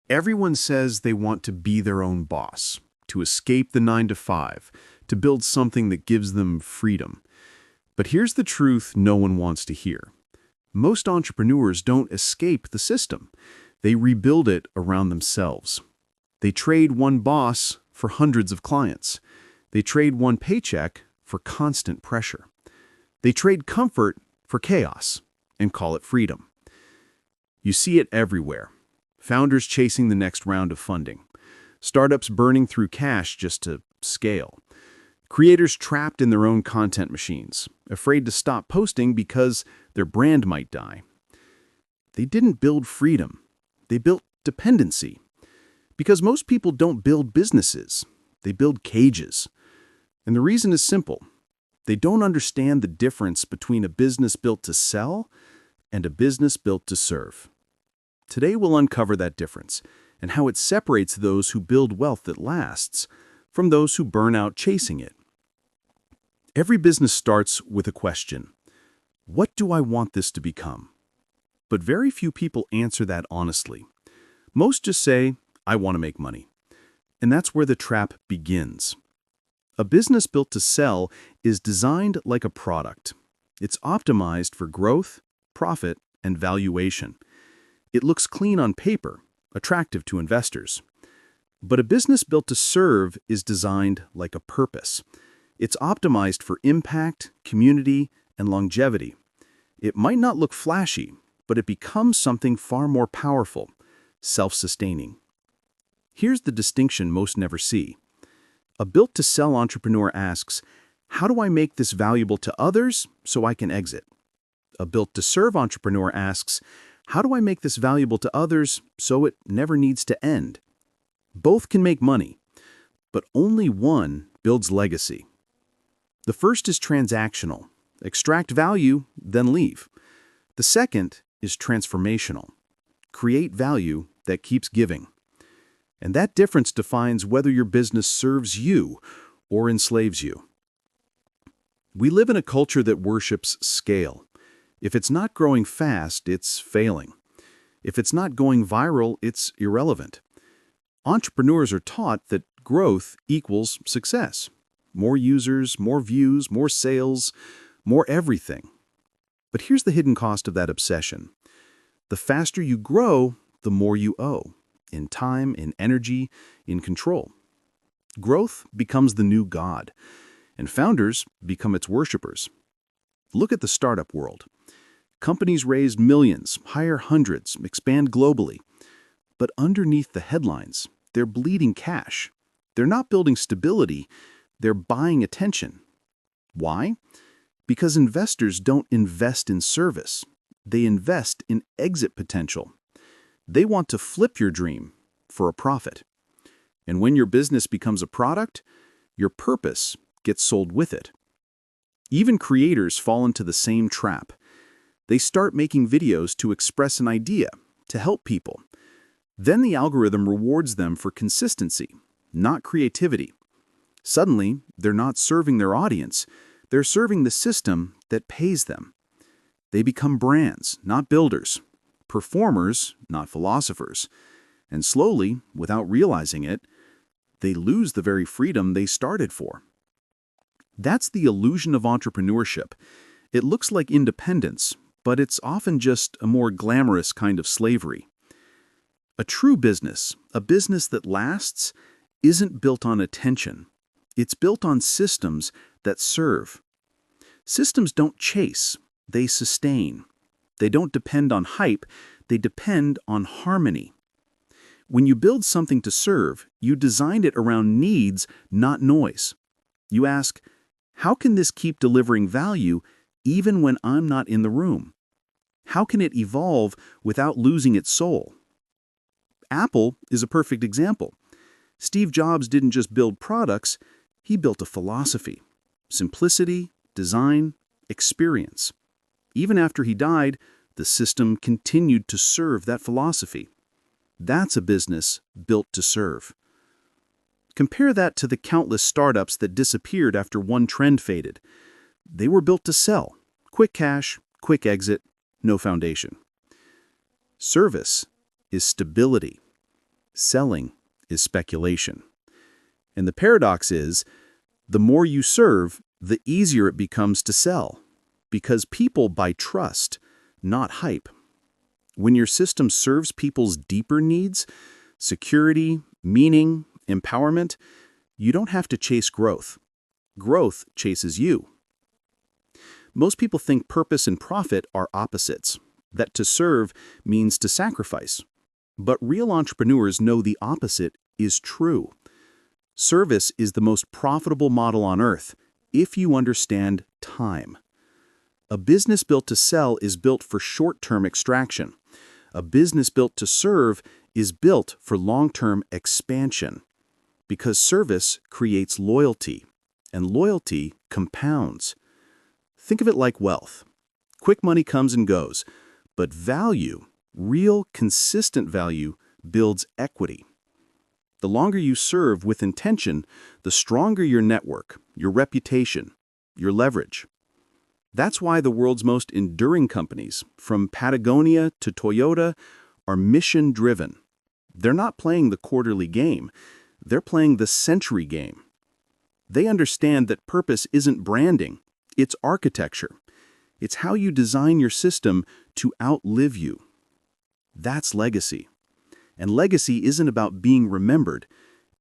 Everyone says they want to be their own boss, to escape the 9 to 5, to build something that gives them freedom. But here's the truth no one wants to hear. Most entrepreneurs don't escape the system. They rebuild it around themselves. They trade one boss for hundreds of clients. They trade one paycheck for constant pressure. They trade comfort for chaos and call it freedom. You see it everywhere. Founders chasing the next round of funding. Startups burning through cash just to scale. Creators trapped in their own content machines, afraid to stop posting because their brand might die. They didn't build freedom. They built dependency. Because most people don't build businesses. They build cages. And the reason is simple. They don't understand the difference between a business built to sell and a business built to serve. Today we'll uncover that difference and how it separates those who build wealth that lasts from those who burn out chasing it. Every business starts with a question. What do I want this to become? But very few people answer that honestly. Most just say, I want to make money. And that's where the trap begins. A business built to sell is designed like a product. It's optimized for growth, profit, and valuation. It looks clean on paper, attractive to investors. But a business built to serve is designed like a purpose. It's optimized for impact, community, and longevity. It might not look flashy, but it becomes something far more powerful, self-sustaining. Here's the distinction most never see. A built-to-sell entrepreneur asks, how do I make this valuable to others so I can exit? A built-to-serve entrepreneur asks, how do I make this valuable to others so it never needs to end? Both can make money, but only one builds legacy. The first is transactional. Extract value, then leave. The second is transformational. Create value that keeps giving. And that difference defines whether your business serves you or enslaves you. We live in a culture that worships scale. If it's not growing fast, it's failing. If it's not going viral, it's irrelevant. Entrepreneurs are taught that growth equals success. More users, more views, more sales, more everything. But here's the hidden cost of that obsession. The faster you grow, the more you owe. In time, in energy, in control. Growth becomes the new god, and founders become its worshipers. Look at the startup world. Companies raise millions, hire hundreds, expand globally. But underneath the headlines, they're bleeding cash. They're not building stability, they're buying attention. Why? Because investors don't invest in service. They invest in exit potential. They want to flip your dream for a profit. And when your business becomes a product, your purpose gets sold with it. Even creators fall into the same trap. They start making videos to express an idea, to help people. Then the algorithm rewards them for consistency, not creativity. Suddenly, they're not serving their audience. They're serving the system that pays them. They become brands, not builders. Performers, not philosophers. And slowly, without realizing it, they lose the very freedom they started for. That's the illusion of entrepreneurship. It looks like independence, but it's often just a more glamorous kind of slavery. A true business, a business that lasts, isn't built on attention. It's built on systems that serve. Systems don't chase, they sustain. They don't depend on hype, they depend on harmony. When you build something to serve, you designed it around needs, not noise. You ask, how can this keep delivering value even when I'm not in the room? How can it evolve without losing its soul? Apple is a perfect example. Steve Jobs didn't just build products, he built a philosophy. Simplicity, design, experience. Even after he died, the system continued to serve that philosophy. That's a business built to serve. Compare that to the countless startups that disappeared after one trend faded. They were built to sell. Quick cash, quick exit, no foundation. Service is stability. Selling is speculation. And the paradox is, the more you serve, the easier it becomes to sell. Because people buy trust, not hype. When your system serves people's deeper needs, security, meaning, empowerment, you don't have to chase growth. Growth chases you. Most people think purpose and profit are opposites, that to serve means to sacrifice. But real entrepreneurs know the opposite is true. Service is the most profitable model on earth if you understand time. A business built to sell is built for short-term extraction. A business built to serve is built for long-term expansion. Because service creates loyalty, and loyalty compounds. Think of it like wealth. Quick money comes and goes, but value, real, consistent value, builds equity. The longer you serve with intention, the stronger your network, your reputation, your leverage. That's why the world's most enduring companies, from Patagonia to Toyota, are mission-driven. They're not playing the quarterly game. They're playing the century game. They understand that purpose isn't branding, it's architecture. It's how you design your system to outlive you. That's legacy. And legacy isn't about being remembered.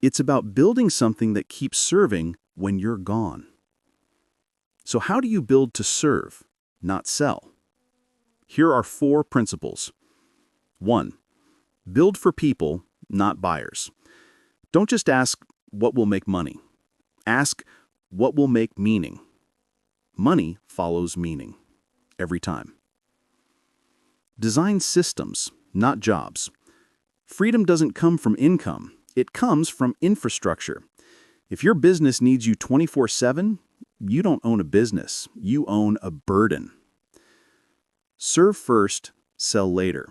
It's about building something that keeps serving when you're gone. So how do you build to serve, not sell? Here are 4 principles. 1. Build for people, not buyers. Don't just ask, what will make money? Ask, what will make meaning? Money follows meaning, every time. Design systems, not jobs. Freedom doesn't come from income, it comes from infrastructure. If your business needs you 24/7, you don't own a business, you own a burden. Serve first, sell later.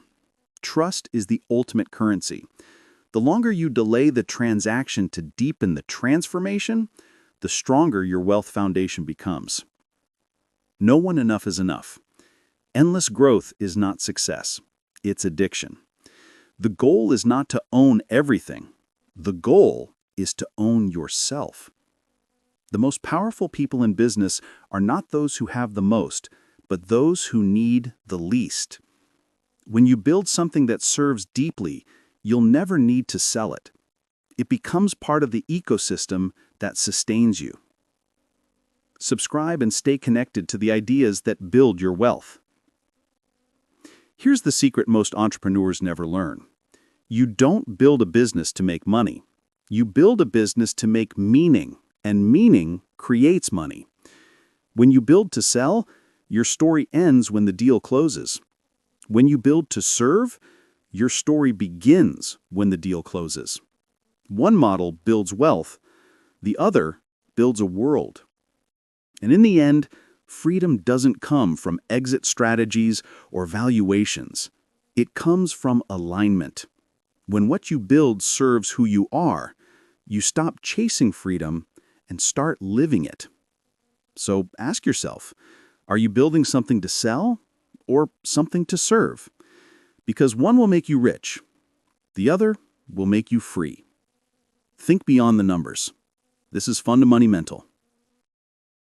Trust is the ultimate currency. The longer you delay the transaction to deepen the transformation, the stronger your wealth foundation becomes. No one enough is enough. Endless growth is not success, it's addiction. The goal is not to own everything. The goal is to own yourself. The most powerful people in business are not those who have the most, but those who need the least. When you build something that serves deeply, you'll never need to sell it. It becomes part of the ecosystem that sustains you. Subscribe and stay connected to the ideas that build your wealth. Here's the secret most entrepreneurs never learn. You don't build a business to make money. You build a business to make meaning, and meaning creates money. When you build to sell, your story ends when the deal closes. When you build to serve, your story begins when the deal closes. One model builds wealth, the other builds a world. And in the end, freedom doesn't come from exit strategies or valuations. It comes from alignment. When what you build serves who you are, you stop chasing freedom and start living it. So ask yourself, are you building something to sell or something to serve? Because one will make you rich, the other will make you free. Think beyond the numbers. This is Fund to Money Mental.